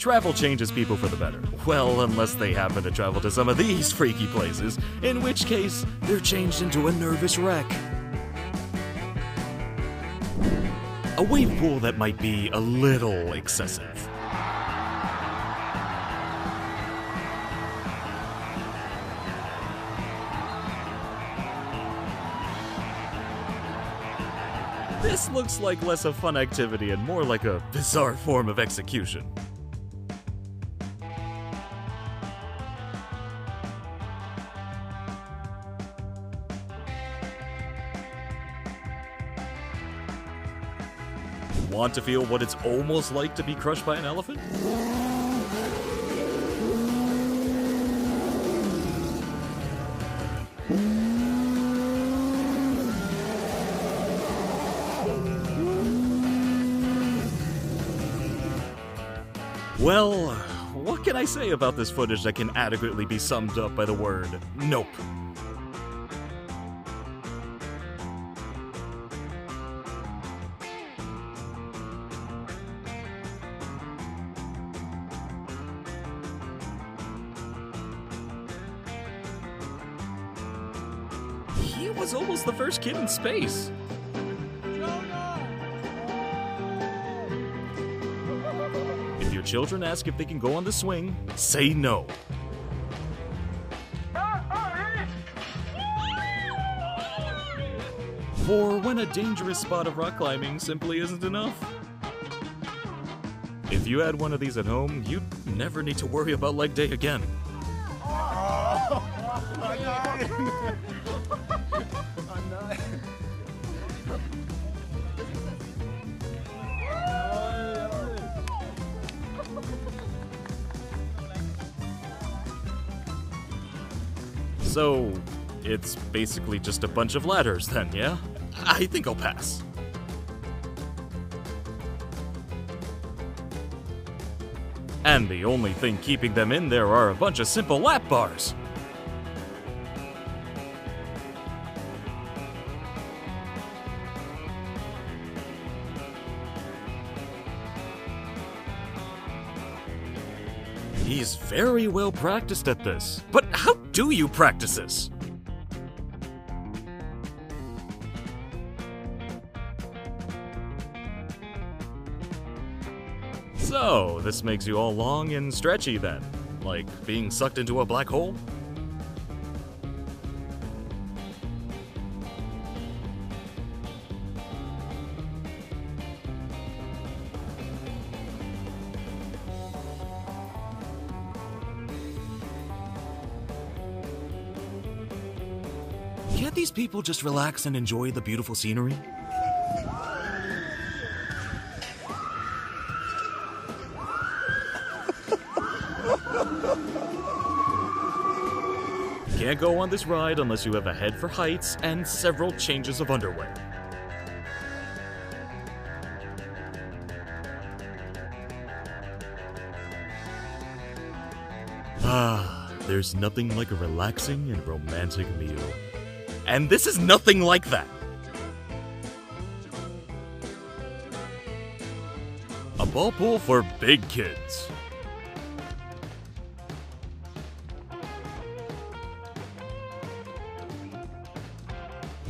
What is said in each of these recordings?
Travel changes people for the better. Well, unless they happen to travel to some of these freaky places, in which case, they're changed into a nervous wreck. A wave pool that might be a little excessive. This looks like less a fun activity and more like a bizarre form of execution. Want to feel what it's almost like to be crushed by an elephant? Well, what can I say about this footage that can adequately be summed up by the word nope? He was almost the first kid in space. If your children ask if they can go on the swing, say no. For when a dangerous spot of rock climbing simply isn't enough. If you had one of these at home, you'd never need to worry about leg day again. So, it's basically just a bunch of ladders then, yeah? I think I'll pass. And the only thing keeping them in there are a bunch of simple lap bars. He's very well practiced at this. But how do you practice this? So, this makes you all long and stretchy then? Like being sucked into a black hole? Can't these people just relax and enjoy the beautiful scenery? Can't go on this ride unless you have a head for heights and several changes of underwear. Ah, there's nothing like a relaxing and romantic meal. And this is nothing like that. A ball pool for big kids.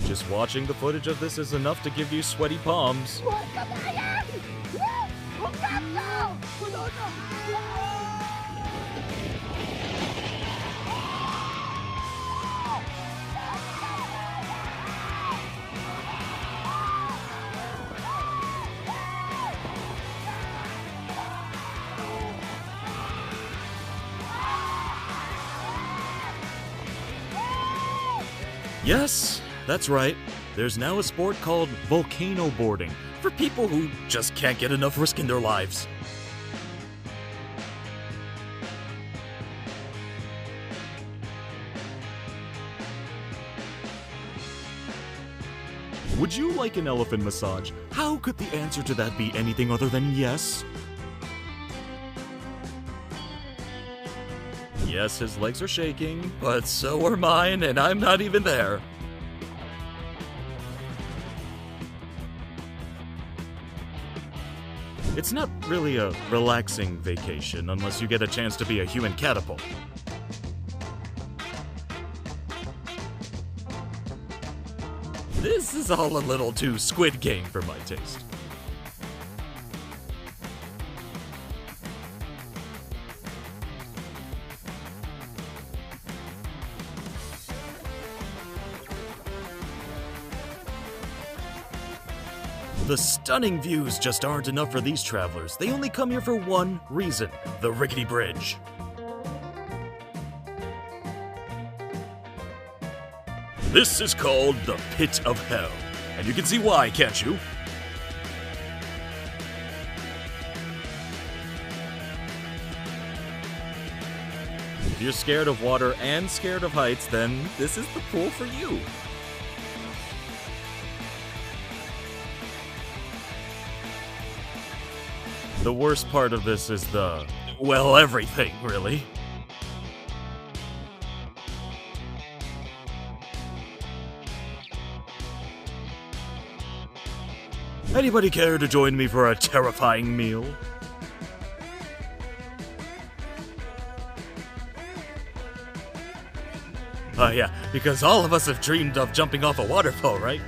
Just watching the footage of this is enough to give you sweaty palms. Yes, that's right. There's now a sport called volcano boarding for people who just can't get enough risk in their lives. Would you like an elephant massage? How could the answer to that be anything other than yes? Yes, his legs are shaking, but so are mine, and I'm not even there. It's not really a relaxing vacation unless you get a chance to be a human catapult. This is all a little too Squid Game for my taste. The stunning views just aren't enough for these travelers. They only come here for one reason: the rickety bridge. This is called the Pit of Hell, and you can see why, can't you? If you're scared of water and scared of heights, then this is the pool for you. The worst part of this is well, everything, really. Anybody care to join me for a terrifying meal? Yeah, because all of us have dreamed of jumping off a waterfall, right?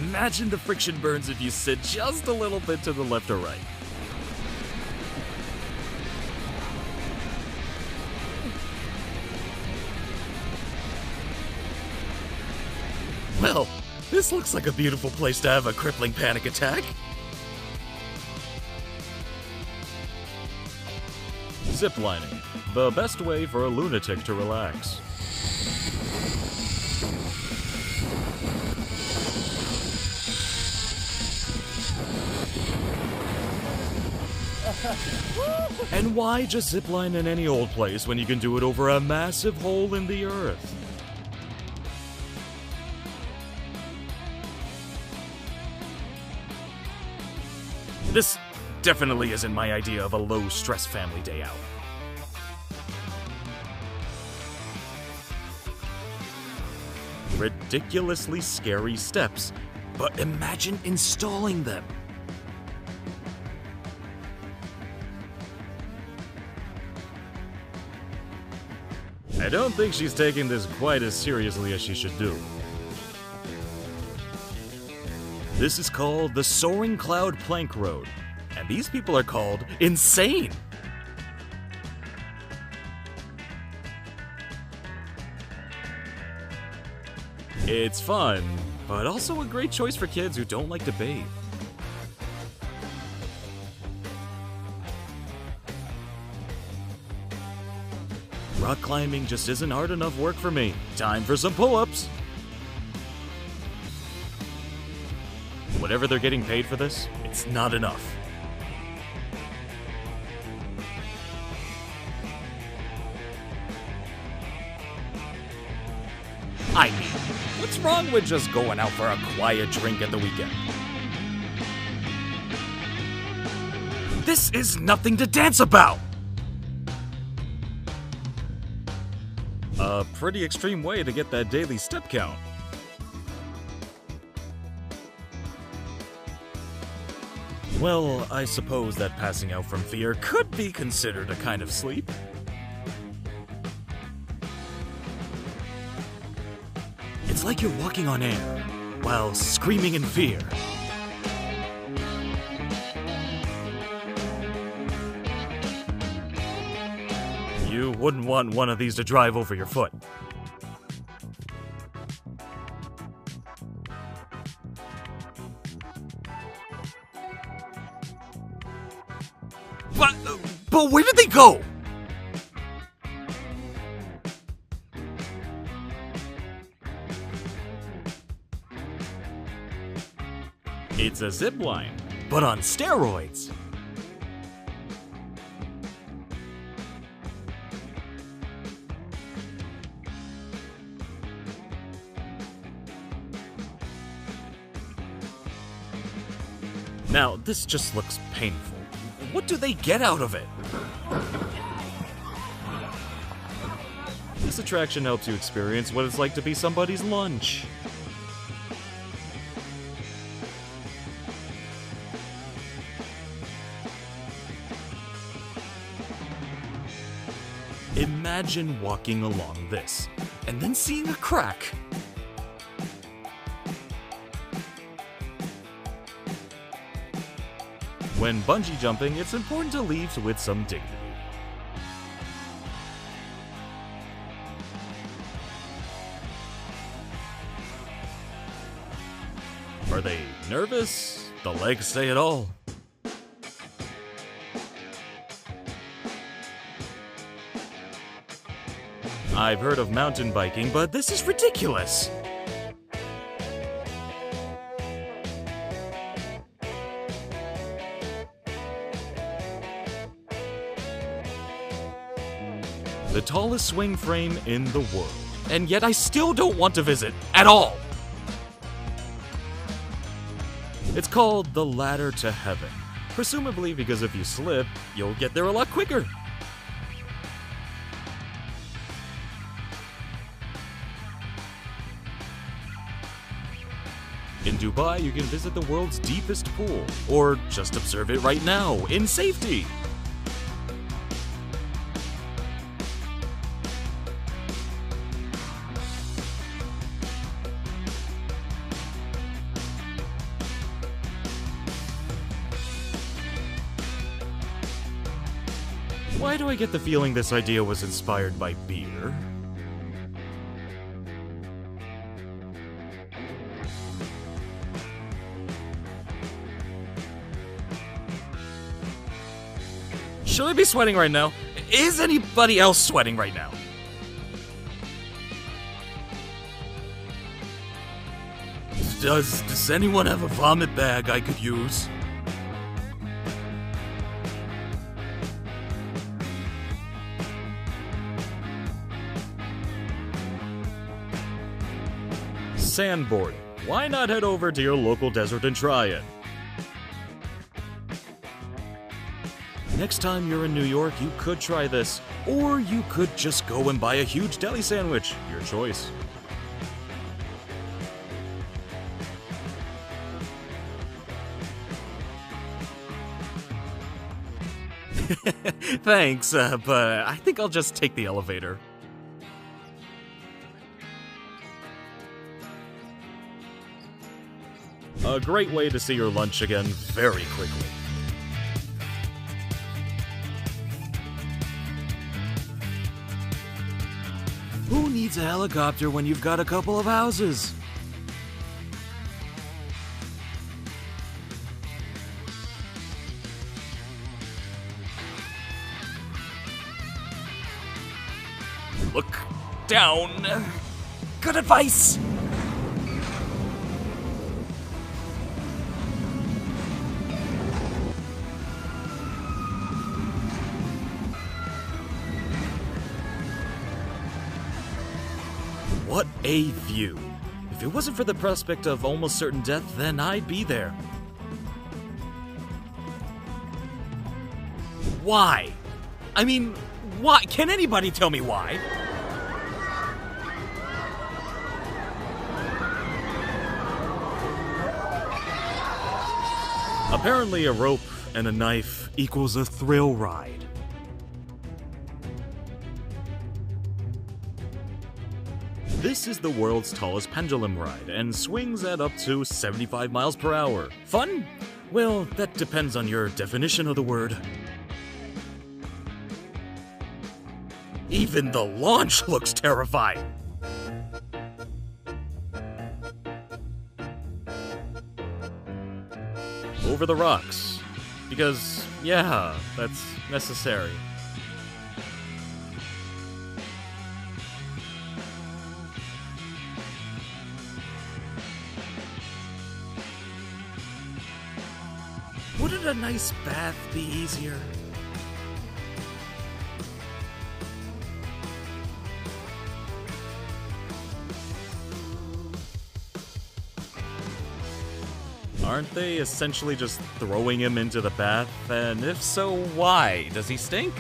Imagine the friction burns if you sit just a little bit to the left or right. Well, this looks like a beautiful place to have a crippling panic attack. Ziplining, the best way for a lunatic to relax. And why just zipline in any old place when you can do it over a massive hole in the earth? This definitely isn't my idea of a low-stress family day out. Ridiculously scary steps, but imagine installing them. I don't think she's taking this quite as seriously as she should do. This is called the Soaring Cloud Plank Road, and these people are called insane. It's fun, but also a great choice for kids who don't like to bathe. Rock climbing just isn't hard enough work for me. Time for some pull-ups. Whatever they're getting paid for this, it's not enough. I mean, what's wrong with just going out for a quiet drink at the weekend? This is nothing to dance about! A pretty extreme way to get that daily step count. Well, I suppose that passing out from fear could be considered a kind of sleep. It's like you're walking on air while screaming in fear. You wouldn't want one of these to drive over your foot. But where did they go? It's a zip line, but on steroids. Now, this just looks painful. What do they get out of it? this attraction helps you experience what it's like to be somebody's lunch. Imagine walking along this, and then seeing a crack. When bungee jumping, it's important to leave with some dignity. Are they nervous? The legs say it all. I've heard of mountain biking, but this is ridiculous. The tallest swing frame in the world, and yet I still don't want to visit at all. It's called the Ladder to Heaven, presumably because if you slip, you'll get there a lot quicker. In Dubai, you can visit the world's deepest pool, or just observe it right now, in safety. Why do I get the feeling this idea was inspired by beer? Should I be sweating right now? Is anybody else sweating right now? Does anyone have a vomit bag I could use? Sandboarding. Why not head over to your local desert and try it? Next time you're in New York, you could try this, or you could just go and buy a huge deli sandwich. Your choice. Thanks, but I think I'll just take the elevator. A great way to see your lunch again very quickly. Who needs a helicopter when you've got a couple of houses? Look down. Good advice. What a view. If it wasn't for the prospect of almost certain death, then I'd be there. Why? I mean, why? Can anybody tell me why? Apparently a rope and a knife equals a thrill ride. This is the world's tallest pendulum ride and swings at up to 75 miles per hour. Fun? Well, that depends on your definition of the word. Even the launch looks terrifying. Over the rocks. Because, yeah, that's necessary. Wouldn't a nice bath be easier? Aren't they essentially just throwing him into the bath? And if so, why? Does he stink?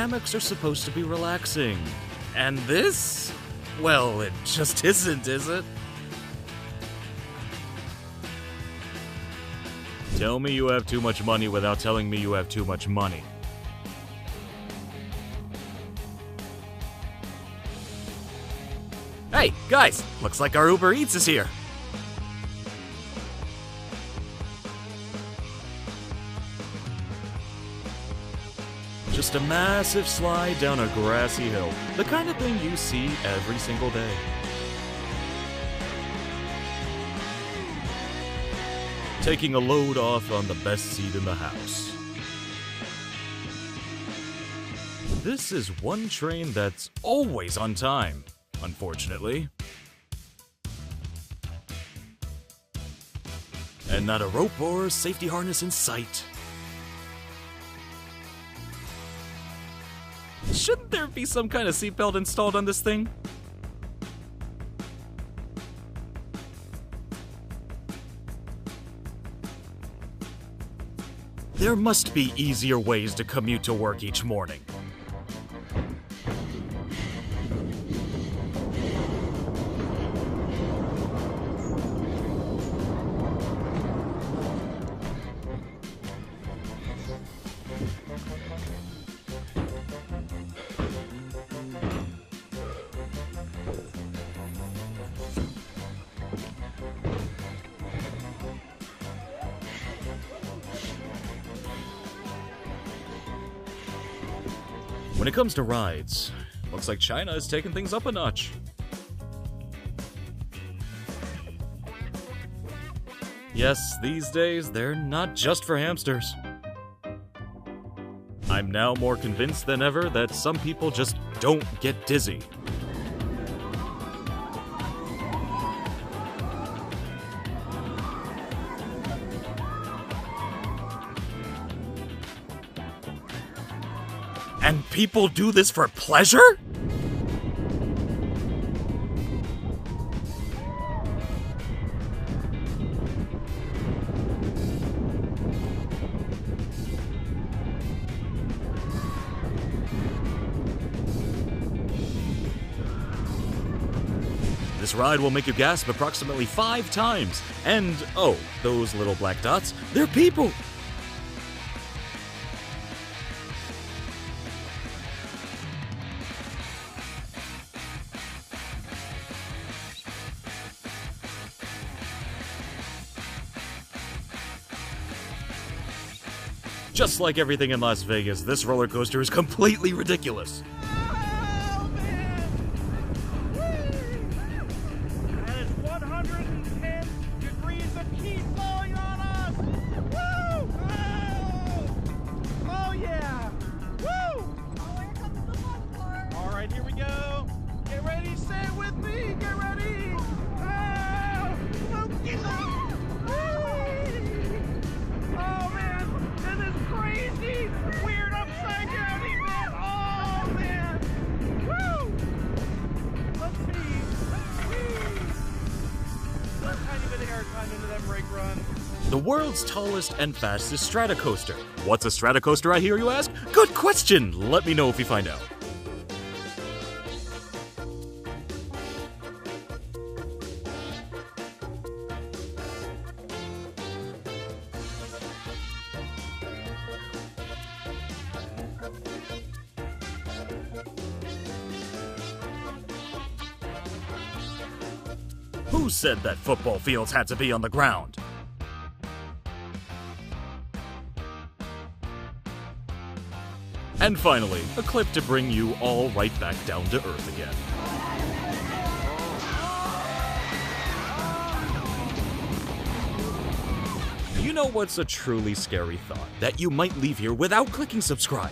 hammocks are supposed to be relaxing. And this? Well, it just isn't, is it? Tell me you have too much money without telling me you have too much money. Hey, guys! Looks like our Uber Eats is here! Just a massive slide down a grassy hill. The kind of thing you see every single day. Taking a load off on the best seat in the house. This is one train that's always on time, unfortunately. And not a rope or safety harness in sight. Shouldn't there be some kind of seatbelt installed on this thing? There must be easier ways to commute to work each morning. When it comes to rides, looks like China is taking things up a notch. Yes, these days, they're not just for hamsters. I'm now more convinced than ever that some people just don't get dizzy. And people do this for pleasure? This ride will make you gasp approximately 5 times. And, oh, those little black dots, they're people! Just like everything in Las Vegas, this roller coaster is completely ridiculous. Oh, man. That is 110 degrees of heat blowing on us. Woo! Oh, oh yeah. Woo! Oh, here comes the fun part. All right, here we go. Get ready, say it with me. Get ready. Oh, oh man, this is crazy. Weird upside down event. Oh man. Woo! Let's see. Whee! A tiny bit of airtime into that brake run. The world's tallest and fastest Stratocoaster. What's a Stratocoaster, I hear you ask? Good question! Let me know if you find out. Who said that football fields had to be on the ground? And finally, a clip to bring you all right back down to earth again. You know what's a truly scary thought? That you might leave here without clicking subscribe.